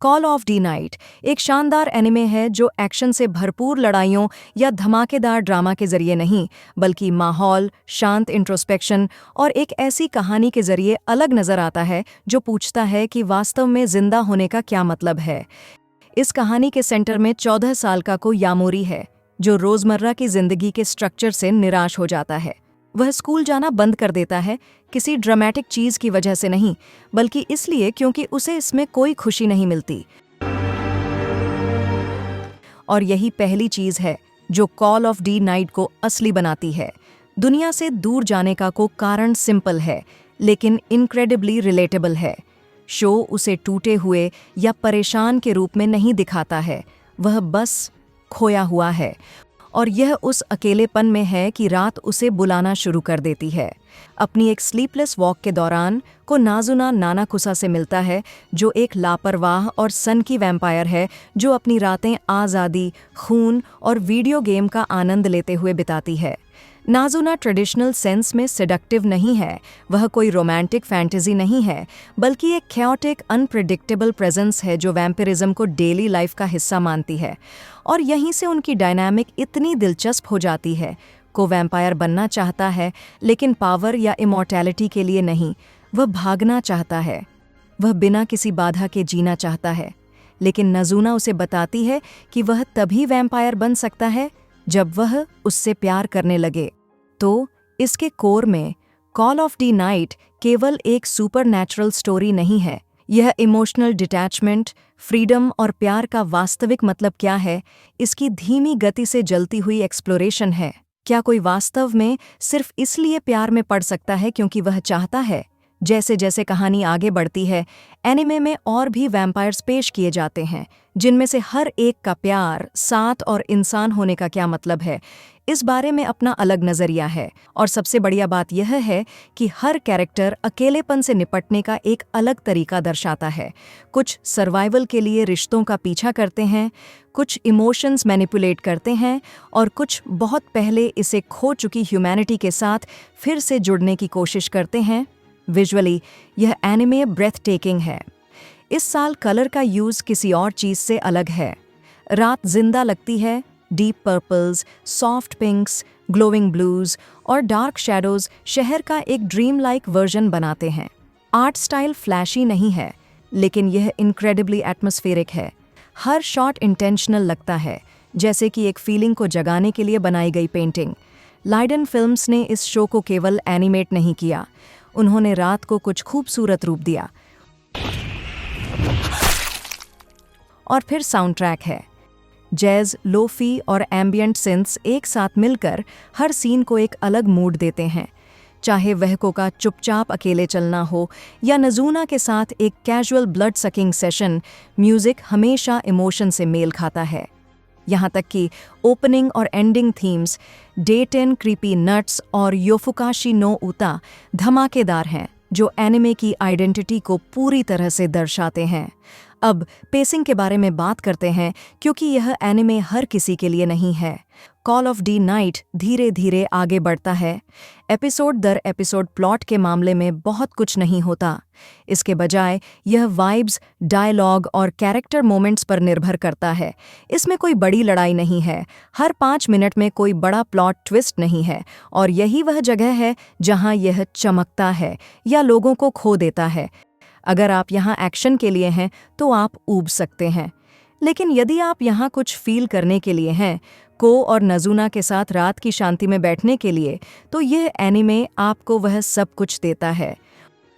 Call of D night एक शानदार anime है जो एक्शन से भरपूर लड़ाइयों या धमाकेदार ड्रामा के जरिए नहीं, बल्कि माहौल, शांत इंट्रोस्पेक्शन और एक ऐसी कहानी के जरिए अलग नजर आता है जो पूछता है कि वास्तव में जिंदा होने का क्या मतलब है। इस कहानी के सेंटर में 14 साल का को यामोरी है, जो रोजमर्रा की जिंदगी के स्ट्रक्चर से निराश हो जाता है। वह स्कूल जाना बंद कर देता है, किसी ड्रामेटिक चीज की वजह से नहीं, बल्कि इसलिए क्योंकि उसे इसमें कोई खुशी नहीं मिलती। और यही पहली चीज है जो कॉल ऑफ डी नाइट को असली बनाती है। दुनिया से दूर जाने का को कारण सिंपल है, लेकिन इनक्रेडिबली रिलेटेबल है। शो उसे टूटे हुए या परेशान के रूप में नहीं दिखाता है, वह बस खोया हुआ है। और यह उस अकेलेपन में है कि रात उसे बुलाना शुरू कर देती है। अपनी एक स्लीपलेस वॉक के दौरान को नाजुना नानाकुसा से मिलता है, जो एक लापरवाह और सनकी वैम्पायर है जो अपनी रातें आज़ादी, खून और वीडियो गेम का आनंद लेते हुए बिताती है। नाजुना ट्रेडिशनल सेंस में सेडक्टिव नहीं है, वह कोई रोमांटिक फैंटेसी नहीं है, बल्कि एक कैओटिक अनप्रेडिक्टेबल प्रेजेंस है जो वैम्पिरिज्म को डेली लाइफ का हिस्सा मानती है। और यहीं से उनकी डायनामिक इतनी दिलचस्प हो जाती है। को वैम्पायर बनना चाहता है, लेकिन पावर या इमॉर्टैलिटी के लिए नहीं, वह भागना चाहता है। वह बिना किसी बाधा के जीना चाहता है, लेकिन नाजुना उसे बताती है कि वह तभी वैम्पायर बन सकता है जब वह उससे प्यार करने लगे। तो इसके कोर में कॉल ऑफ डी नाइट केवल एक सुपरनैचुरल स्टोरी नहीं है, यह इमोशनल डिटैचमेंट, फ्रीडम और प्यार का वास्तविक मतलब क्या है, इसकी धीमी गति से जलती हुई एक्सप्लोरेशन है। क्या कोई वास्तव में सिर्फ इसलिए प्यार में पड़ सकता है क्योंकि वह चाहता है? जैसे जैसे कहानी आगे बढ़ती है, एनिमे में और भी वैम्पायर्स पेश किए जाते हैं, जिनमें से हर एक का प्यार, साथ और इंसान होने का क्या मतलब है, इस बारे में अपना अलग नज़रिया है। और सबसे बढ़िया बात यह है कि हर कैरेक्टर अकेलेपन से निपटने का एक अलग तरीका दर्शाता है। कुछ सर्वाइवल के लिए रिश्तों का पीछा करते हैं, कुछ इमोशंस मैनिपुलेट करते हैं, और कुछ बहुत पहले इसे खो चुकी ह्यूमैनिटी के साथ फिर से जुड़ने की कोशिश करते हैं। विजुअली यह एनिमे ब्रेथ टेकिंग है। इस साल कलर का यूज़ किसी और चीज़ से अलग है। रात जिंदा लगती है, deep purples, soft पिंक्स, glowing blues और डार्क शैडोज शहर का एक ड्रीम लाइक वर्जन बनाते हैं। आर्ट स्टाइल फ्लैशी नहीं है, लेकिन यह इनक्रेडिबली एटमॉस्फेरिक है। हर शॉट इंटेंशनल लगता है, जैसे कि एक फीलिंग को जगाने के लिए बनाई गई पेंटिंग। लाइडन फिल्म्स ने इस शो को केवल एनिमेट नहीं किया, उन्होंने रात को कुछ खूबसूरत रूप दिया। और फिर साउंड ट्रैक है। जैज, लोफी और एम्बियंट सिंथ्स एक साथ मिलकर हर सीन को एक अलग मूड देते हैं। चाहे वहको का चुपचाप अकेले चलना हो या नजूना के साथ एक casual blood sucking session, music हमेशा इमोशन से मेल खाता है। यहाँ तक कि ओपनिंग और एंडिंग थीम्स, डेटेन क्रीपी नट्स और योफुकाशी नो उता धमाकेदार हैं, जो एनिमे की आइडेंटिटी को पूरी तरह से दर्शाते हैं। अब पेसिंग के बारे में बात करते हैं, क्योंकि यह एनिमे हर किसी के लिए नहीं है। कॉल ऑफ डी नाइट धीरे धीरे आगे बढ़ता है। एपिसोड दर एपिसोड प्लॉट के मामले में बहुत कुछ नहीं होता। इसके बजाय यह वाइब्स, डायलॉग और कैरेक्टर मोमेंट्स पर निर्भर करता है। इसमें कोई बड़ी लड़ाई नहीं है, हर 5 मिनट में कोई बड़ा प्लॉट ट्विस्ट नहीं है, और यही वह जगह है जहां यह चमकता है या लोगों को खो देता है। अगर आप यहाँ एक्शन के लिए हैं तो आप ऊब सकते हैं, लेकिन यदि आप यहाँ कुछ फील करने के लिए हैं, को और नजूना के साथ रात की शांति में बैठने के लिए, तो यह एनिमे आपको वह सब कुछ देता है।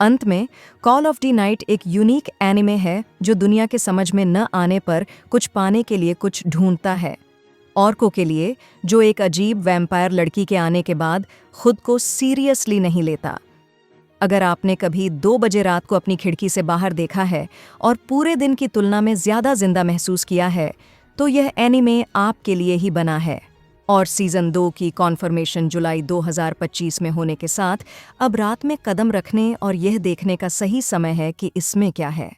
अंत में कॉल ऑफ डी नाइट एक यूनिक एनिमे है जो दुनिया के समझ में न आने पर कुछ पाने के लिए कुछ ढूंढता है। ऑर्को के लिए, जो एक अजीब वैम्पायर लड़की के आने के बाद खुद को सीरियसली नहीं लेता। अगर आपने कभी 2 बजे रात को अपनी खिड़की से बाहर देखा है और पूरे दिन की तुलना में ज़्यादा जिंदा महसूस किया है, तो यह एनिमे आपके लिए ही बना है। और सीज़न 2 की कॉन्फर्मेशन जुलाई 2025 में होने के साथ अब रात में कदम रखने और यह देखने का सही समय है कि इसमें क्या है।